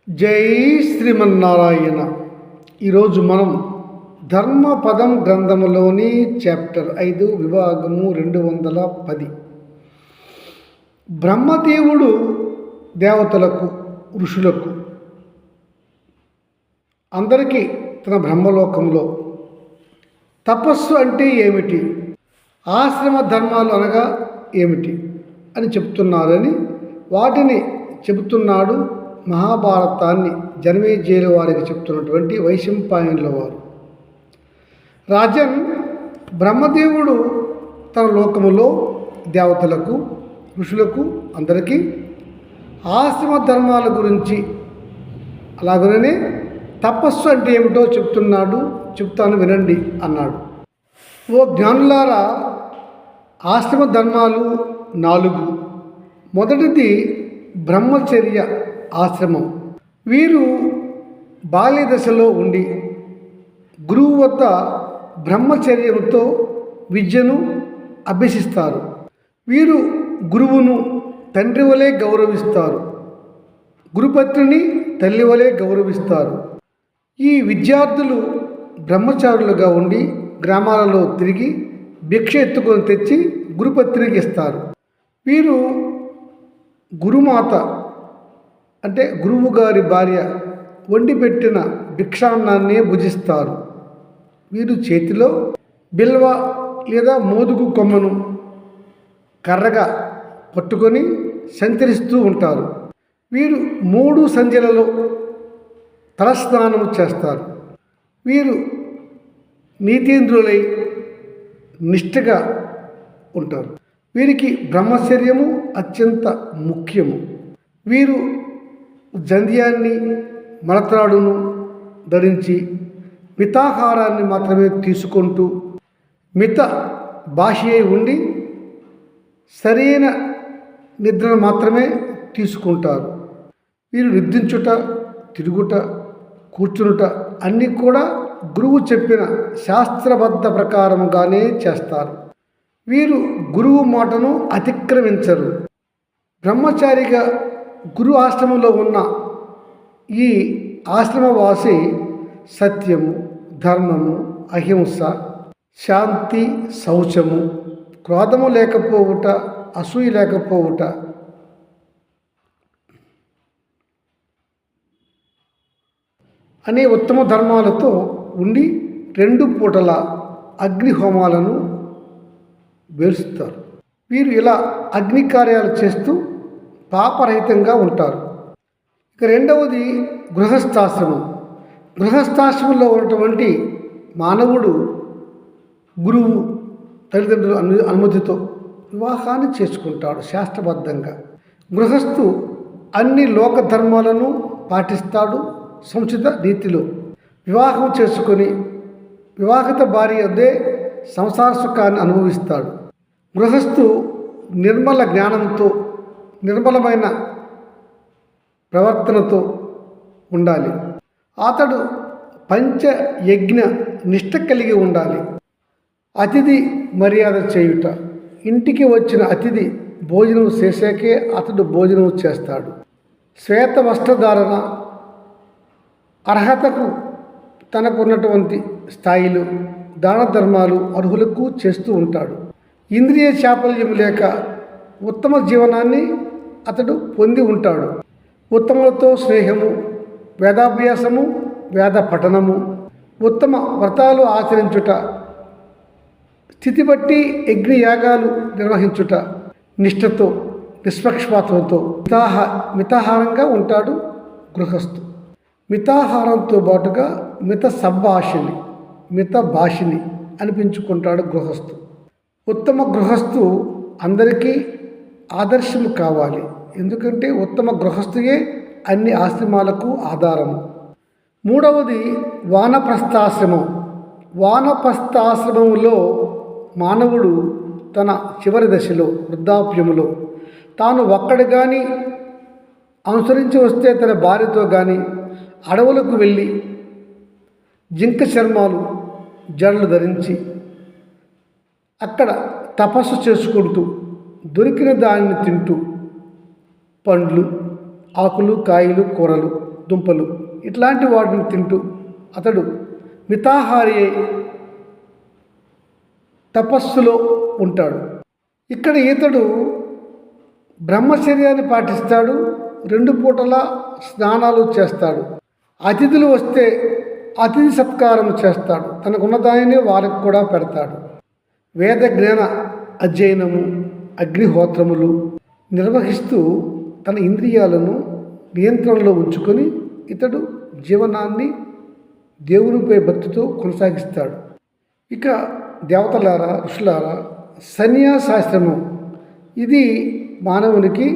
జై శ్రీమన్నారాయణ. ఈరోజు మనం ధర్మపదం గ్రంథములోని చాప్టర్ 5 విభాగము 210. బ్రహ్మదేవుడు దేవతలకు ఋషులకు అందరికీ తన బ్రహ్మలోకంలో తపస్సు అంటే ఏమిటి, ఆశ్రమ ధర్మాలు అనగా ఏమిటి అని చెప్తున్నారని వాటిని చెబుతున్నాడు. మహాభారతాన్ని జనమేజయుల వారికి చెప్తున్నటువంటి వైశంపాయనుల వారు. రాజన్, బ్రహ్మదేవుడు తన లోకములో దేవతలకు ఋషులకు అందరికీ ఆశ్రమ ధర్మాల గురించి అలాగనే తపస్సు అంటే ఏమిటో చెప్తాను వినండి అన్నాడు. ఓ జ్ఞానులారా, ఆశ్రమ ధర్మాలు 4. మొదటిది బ్రహ్మచర్య ఆశ్రమం. వీరు బాల్య దశలో ఉండి గురువు వద్ద బ్రహ్మచర్యముతో విద్యను అభ్యసిస్తారు. వీరు గురువును తండ్రి వలె గౌరవిస్తారు, గురుపత్రిని తల్లి వలె గౌరవిస్తారు. ఈ విద్యార్థులు బ్రహ్మచారులుగా ఉండి గ్రామాలలో తిరిగి భిక్ష ఎత్తుకొని తెచ్చి గురుపత్రికి ఇస్తారు. వీరు గురుమాత అంటే గురువు గారి భార్య వండి పెట్టిన భిక్షాన్నాన్నే భుజిస్తారు. వీరు చేతిలో బిల్వ లేదా మోదుగు కొమ్మను కర్రగా పట్టుకొని సంచరిస్తూ ఉంటారు. వీరు 3 సంధ్యలలో తలస్నానం చేస్తారు. వీరు నీతేంద్రులై నిష్ఠగా ఉంటారు. వీరికి బ్రహ్మచర్యము అత్యంత ముఖ్యము. వీరు జంధ్యాన్ని మలత్రాడును ధరించి మితాహారాన్ని మాత్రమే తీసుకుంటూ మిత భాషయై ఉండి సరైన నిద్రను మాత్రమే తీసుకుంటారు. వీరు నిద్రించుట, తిరుగుట, కూర్చునుట అన్నీ కూడా గురువు చెప్పిన శాస్త్రబద్ధ ప్రకారముగానే చేస్తారు. వీరు గురువు మాటను అతిక్రమించరు. బ్రహ్మచారిగా గురు ఆశ్రమంలో ఉన్న ఈ ఆశ్రమవాసి సత్యము, ధర్మము, అహింస, శాంతి, శౌచము, క్రోధము లేకపోవుట, అసూయ లేకపోవుట, అనే ఉత్తమ ధర్మాలతో ఉండి 2 పూటల అగ్నిహోమాలను వేలుస్తారు. వీరు ఇలా అగ్ని కార్యాలు చేస్తూ పాపరహితంగా ఉంటారు. ఇక రెండవది గృహస్థాశ్రమం. గృహస్థాశ్రమంలో ఉన్నటువంటి మానవుడు గురువు తల్లిదండ్రుల అనుమతితో వివాహాన్ని చేసుకుంటాడు శాస్త్రబద్ధంగా. గృహస్థు అన్ని లోక ధర్మాలను పాటిస్తాడు. సముచిత రీతిలో వివాహం చేసుకొని వివాహిత భార్య అదే సంసార సుఖాన్ని అనుభవిస్తాడు. గృహస్థు నిర్మల జ్ఞానంతో నిర్మలమైన ప్రవర్తనతో ఉండాలి. అతడు పంచయజ్ఞ నిష్ఠ కలిగి ఉండాలి. అతిథి మర్యాద చేయుట, ఇంటికి వచ్చిన అతిథి భోజనం చేశాకే అతడు భోజనం చేస్తాడు. శ్వేత వస్త్రధారణ, అర్హతకు తనకున్నటువంటి స్థాయిలు దాన ధర్మాలు అర్హులకు చేస్తూ ఉంటాడు. ఇంద్రియ చాపల్యం లేక ఉత్తమ జీవనాన్ని అతడు పొంది ఉంటాడు. ఉత్తములతో స్నేహము, వేదాభ్యాసము, వేద పఠనము, ఉత్తమ వ్రతాలు ఆచరించుట, స్థితి బట్టి యజ్ఞయాగాలు నిర్వహించుట, నిష్ఠతో నిష్పక్షపాతంతో మితాహారంగా ఉంటాడు గృహస్థు. మితాహారంతో పాటుగా మిత భాషిని అనిపించుకుంటాడు గృహస్థు. ఉత్తమ గృహస్థు అందరికీ ఆదర్శము కావాలి. ఎందుకంటే ఉత్తమ గృహస్థుయే అన్ని ఆశ్రమాలకు ఆధారము. మూడవది వానప్రస్థాశ్రమం. వానప్రస్థాశ్రమంలో మానవుడు తన చివరి దశలో వృద్ధాప్యములో తాను ఒక్కడు కానీ అనుసరించి వస్తే తన భార్యతో కానీ అడవులకు వెళ్ళి జింక చర్మాలు జడలు ధరించి అక్కడ తపస్సు చేసుకుంటూ దొరికిన దానిని తింటూ పండ్లు, ఆకులు, కాయలు, కూరలు దుంపలు ఇట్లాంటి వాటిని తింటూ అతడు మితాహారి అయి తపస్సులో ఉంటాడు. ఇక్కడ ఇతడు బ్రహ్మచర్యాన్ని పాటిస్తాడు. 2 పూటల స్నానాలు చేస్తాడు. అతిథులు వస్తే అతిథి సత్కారం చేస్తాడు. తనకున్న దానిని వారికి కూడా పెడతాడు. వేద జ్ఞాన అధ్యయనము, అగ్నిహోత్రములు నిర్వహిస్తూ తన ఇంద్రియాలను నియంత్రణలో ఉంచుకొని ఇతడు జీవనాన్ని దేవునిపై భక్తితో కొనసాగిస్తాడు. ఇక దేవతలారా, ఋషులారా, సన్యాసాశ్రమం ఇది మానవునికి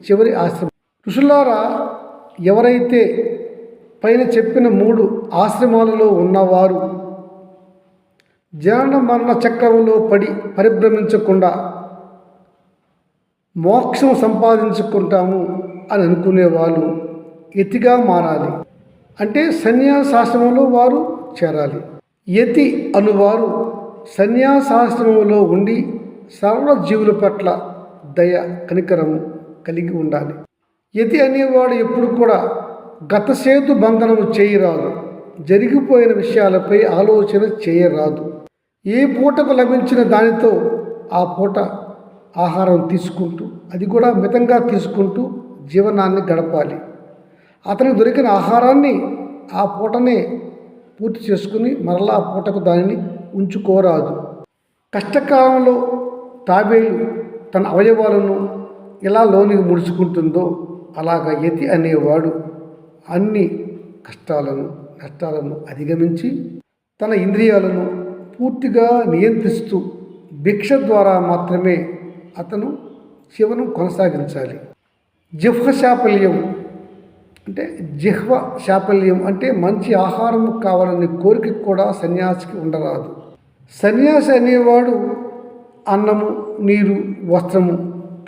చివరి ఆశ్రమం. ఋషులారా, ఎవరైతే పైన చెప్పిన 3 ఆశ్రమాలలో ఉన్నవారు జనన మరణ చక్రంలో పడి పరిభ్రమించకుండా మోక్షం సంపాదించుకుంటాము అని అనుకునే వాళ్ళు యతిగా మారాలి. అంటే సన్యాసాశ్రమంలో వారు చేరాలి. యతి అనువారు సన్యాసాశ్రమంలో ఉండి సర్వ జీవుల పట్ల దయ, కనికరము కలిగి ఉండాలి. యతి అనేవాడు ఎప్పుడు కూడా గతసేతు బంధనము చేయరాదు. జరిగిపోయిన విషయాలపై ఆలోచన చేయరాదు. ఏ పూటకు లభించిన దానితో ఆ పూట ఆహారం తీసుకుంటూ, అది కూడా మితంగా తీసుకుంటూ జీవనాన్ని గడపాలి. అతనికి దొరికిన ఆహారాన్ని ఆ పూటనే పూర్తి చేసుకుని మరలా ఆ పూటకు దానిని ఉంచుకోరాదు. కష్టకాలంలో తాబేలు తన అవయవాలను ఎలా లోనికి ముడుచుకుంటుందో అలాగ యతి అనేవాడు అన్ని కష్టాలను, నష్టాలను అధిగమించి తన ఇంద్రియాలను పూర్తిగా నియంత్రిస్తూ భిక్ష ద్వారా మాత్రమే అతను జీవనం కొనసాగించాలి. జిహ్వ శాపల్యం అంటే అంటే మంచి ఆహారం కావాలనే కోరిక కూడా సన్యాసికి ఉండరాదు. సన్యాసి అనేవాడు అన్నము, నీరు, వస్త్రము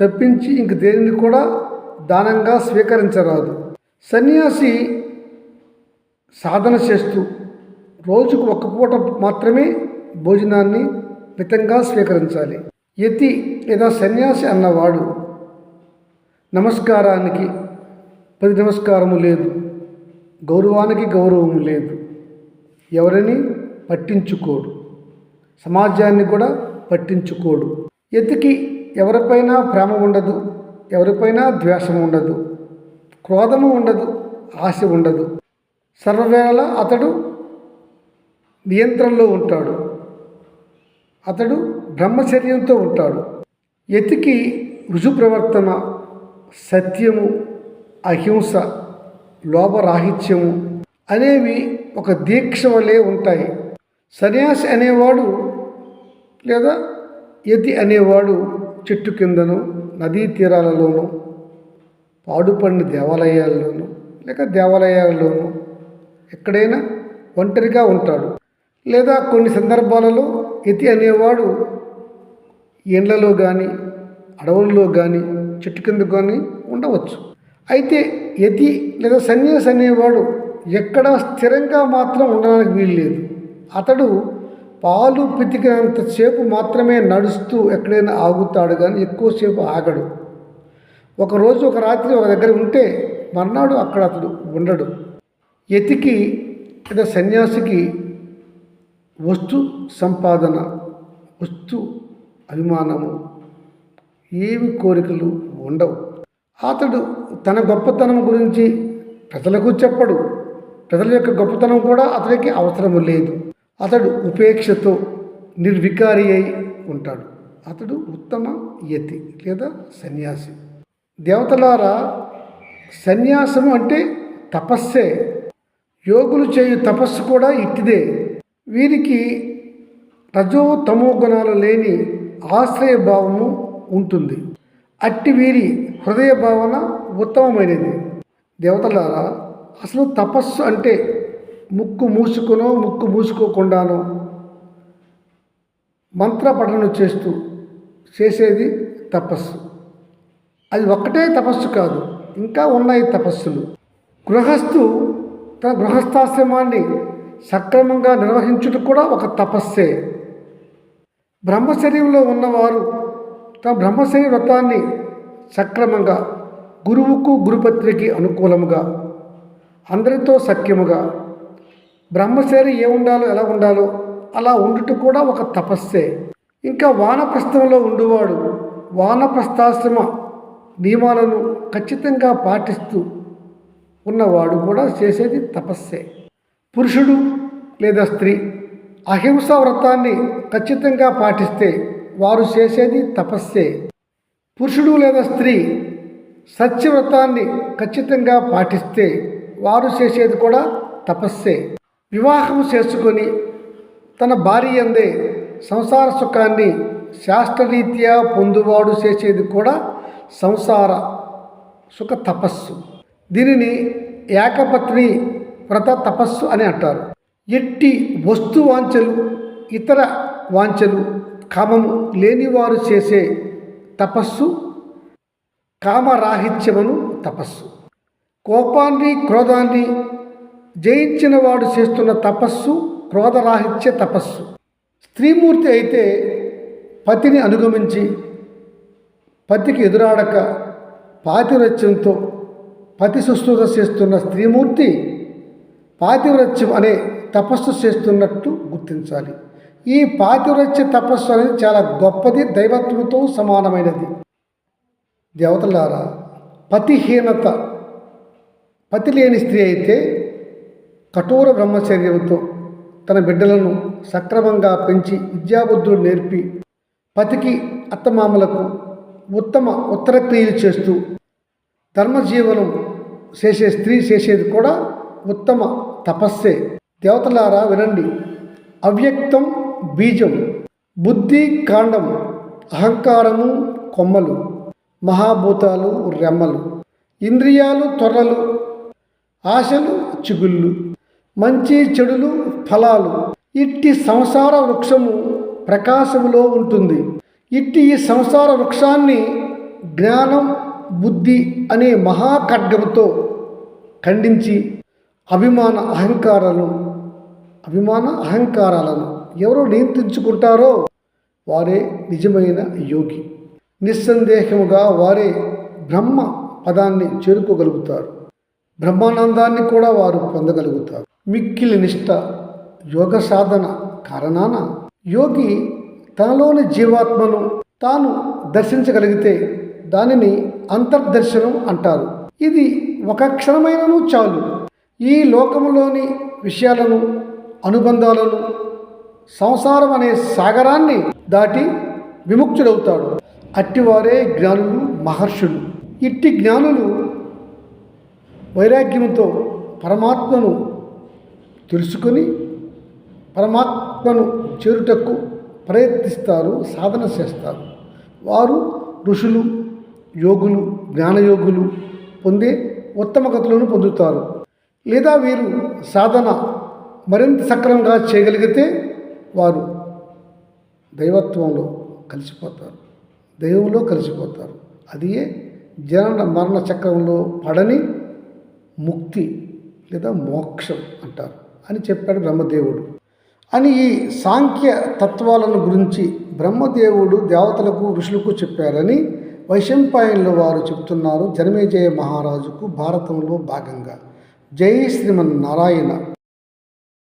తప్పించి ఇంక దేనిని కూడా దానంగా స్వీకరించరాదు. సన్యాసి సాధన చేస్తూ రోజుకు 1 పూట మాత్రమే భోజనాన్ని మితంగా స్వీకరించాలి. యతి లేదా సన్యాసి అన్నవాడు నమస్కారానికి 10 నమస్కారము లేదు, గౌరవానికి గౌరవం లేదు, ఎవరిని పట్టించుకోడు, సమాజాన్ని కూడా పట్టించుకోడు. యతికి ఎవరిపైనా ప్రేమ ఉండదు, ఎవరిపైనా ద్వేషం ఉండదు, క్రోధము ఉండదు, ఆశ ఉండదు. సర్వవేళ అతడు నియంత్రణలో ఉంటాడు. అతడు బ్రహ్మచర్యంతో ఉంటాడు. యతికి రుజు ప్రవర్తన, సత్యము, అహింస, లోభరాహిత్యము అనేవి ఒక దీక్ష వలె ఉంటాయి. సన్యాసి అనేవాడు లేదా యతి అనేవాడు చెట్టు కిందను, నదీ తీరాలలోనూ, పాడుపడిన దేవాలయాల్లోనూ లేక దేవాలయాల్లోనూ ఎక్కడైనా ఒంటరిగా ఉంటాడు. లేదా కొన్ని సందర్భాలలో యతి అనేవాడు ఎండ్లలో కానీ, అడవుల్లో కానీ, చెట్టు కింద కానీ ఉండవచ్చు. అయితే యతి లేదా సన్యాసి అనేవాడు ఎక్కడ స్థిరంగా మాత్రం ఉండడానికి వీల్లేదు. అతడు పాలు పితికినంతసేపు మాత్రమే నడుస్తూ ఎక్కడైనా ఆగుతాడు, కానీ ఎక్కువసేపు ఆగడు. ఒకరోజు ఒక రాత్రి ఒక దగ్గర ఉంటే మర్నాడు అక్కడ అతడు ఉండడు. యతికి లేదా సన్యాసికి వస్తు సంపాదన, వస్తు అభిమానము, ఏమి కోరికలు ఉండవు. అతడు తన గొప్పతనం గురించి ప్రజలకు చెప్పడు. ప్రజల యొక్క గొప్పతనం కూడా అతడికి అవసరము లేదు. అతడు ఉపేక్షతో నిర్వికారి అయి ఉంటాడు. అతడు ఉత్తమ యతి లేదా సన్యాసి. దేవతలారా, సన్యాసము అంటే తపస్సే. యోగులు చేయు తపస్సు కూడా ఇట్టిదే. వీరికి రజో తమో గుణాలు లేని ఆశ్రయ భావము ఉంటుంది. అట్టి వీరి హృదయ భావన ఉత్తమమైనది. దేవతలారా, అసలు తపస్సు అంటే ముక్కు మూసుకునో ముక్కు మూసుకోకుండానో మంత్ర పఠనం చేస్తూ చేసేది తపస్సు. అది ఒక్కటే తపస్సు కాదు, ఇంకా ఉన్నాయి తపస్సులు. గృహస్థు తన గృహస్థాశ్రమాన్ని సక్రమంగా నిర్వహించుట కూడా ఒక తపస్సే. బ్రహ్మచర్యంలో ఉన్నవారు తమ బ్రహ్మచర్య వ్రతాన్ని సక్రమంగా గురువుకు గురుపత్రికి అనుకూలంగా అందరితో సఖ్యముగా బ్రహ్మచారి ఎలా ఉండాలో అలా ఉండుట కూడా ఒక తపస్సే. ఇంకా వానప్రస్థంలో ఉండువాడు వానప్రస్థాశ్రమ నియమాలను ఖచ్చితంగా పాటిస్తూ ఉన్నవాడు కూడా చేసేది తపస్సే. పురుషుడు లేదా స్త్రీ అహింసా వ్రతాన్ని ఖచ్చితంగా పాటిస్తే వారు చేసేది తపస్సే. పురుషుడు లేదా స్త్రీ సత్యవ్రతాన్ని ఖచ్చితంగా పాటిస్తే వారు చేసేది కూడా తపస్సే. వివాహం చేసుకొని తన భార్య అందే సంసార సుఖాన్ని శాస్త్రరీత్యా పొందువాడు చేసేది కూడా సంసార సుఖ తపస్సు. దీనిని ఏకపత్ని వ్రత తపస్సు అని అంటారు. ఎట్టి వస్తు వాంఛలు ఇతర వాంఛలు కామము లేనివారు చేసే తపస్సు కామరాహిత్యమును తపస్సు. కోపాన్ని క్రోధాన్ని జయించిన వాడు చేస్తున్న తపస్సు క్రోధరాహిత్య తపస్సు. స్త్రీమూర్తి అయితే పతిని అనుగమించి పతికి ఎదురాడక పాతివ్రత్యంతో పతి శుశ్రూష చేస్తున్న స్త్రీమూర్తి పాతివ్రత్యం అనే తపస్సు చేస్తున్నట్టు గుర్తించాలి. ఈ పాతివ్రత్య తపస్సు అనేది చాలా గొప్పది, దైవత్వంతో సమానమైనది. దేవతలారా, పతి లేని స్త్రీ అయితే కఠోర బ్రహ్మచర్యంతో తన బిడ్డలను సక్రమంగా పెంచి విద్యాబుద్ధులు నేర్పి పతికి అత్తమామలకు ఉత్తర క్రియలు చేస్తూ ధర్మజీవనం చేసే స్త్రీ చేసేది కూడా ఉత్తమ తపస్సే. దేవతలారా వినండి. అవ్యక్తం బీజం, బుద్ధి కాండం, అహంకారము కొమ్మలు, మహాభూతాలు రెమ్మలు, ఇంద్రియాలు తొర్రలు, ఆశలు చిగుళ్ళు, మంచి చెడులు ఫలాలు. ఇట్టి సంసార వృక్షము ప్రకాశములో ఉంటుంది. ఇట్టి ఈ సంసార వృక్షాన్ని జ్ఞానం బుద్ధి అనే మహాఖడ్గముతో ఖండించి అభిమాన అహంకారాలను ఎవరు నియంత్రించుకుంటారో వారే నిజమైన యోగి. నిస్సందేహముగా వారే బ్రహ్మ పదాన్ని చేరుకోగలుగుతారు. బ్రహ్మానందాన్ని కూడా వారు పొందగలుగుతారు. మిక్కిలి నిష్ట యోగ సాధన కారణాన యోగి తనలోని జీవాత్మను తాను దర్శించగలిగితే దానిని అంతర్దర్శనం అంటారు. ఇది ఒక క్షణమైనను చాలు ఈ లోకములోని విషయాలను అనుబంధాలను సంసారం అనే సాగరాన్ని దాటి విముక్తుడవుతాడు. అట్టివారే జ్ఞానులు మహర్షులు. ఇట్టి జ్ఞానులు వైరాగ్యంతో పరమాత్మను తెలుసుకొని పరమాత్మను చేరుటకు ప్రయత్నిస్తారు, సాధన చేస్తారు. వారు ఋషులు, యోగులు, జ్ఞానయోగులు పొందే ఉత్తమ గతులను పొందుతారు. లేదా వీరు సాధన మరింత సక్రమంగా చేయగలిగితే వారు దైవత్వంలో కలిసిపోతారు, దైవంలో కలిసిపోతారు. అదియే జనన మరణ చక్రంలో పడని ముక్తి లేదా మోక్షం అంటారు అని చెప్పాడు బ్రహ్మదేవుడు. అని ఈ సాంఖ్య తత్వాలను గురించి బ్రహ్మదేవుడు దేవతలకు ఋషులకు చెప్పారని వైశంపాయనుల వారు చెప్తున్నారు జనమేజయ మహారాజుకు భారతంలో భాగంగా. జై శ్రీమన్నారాయణ.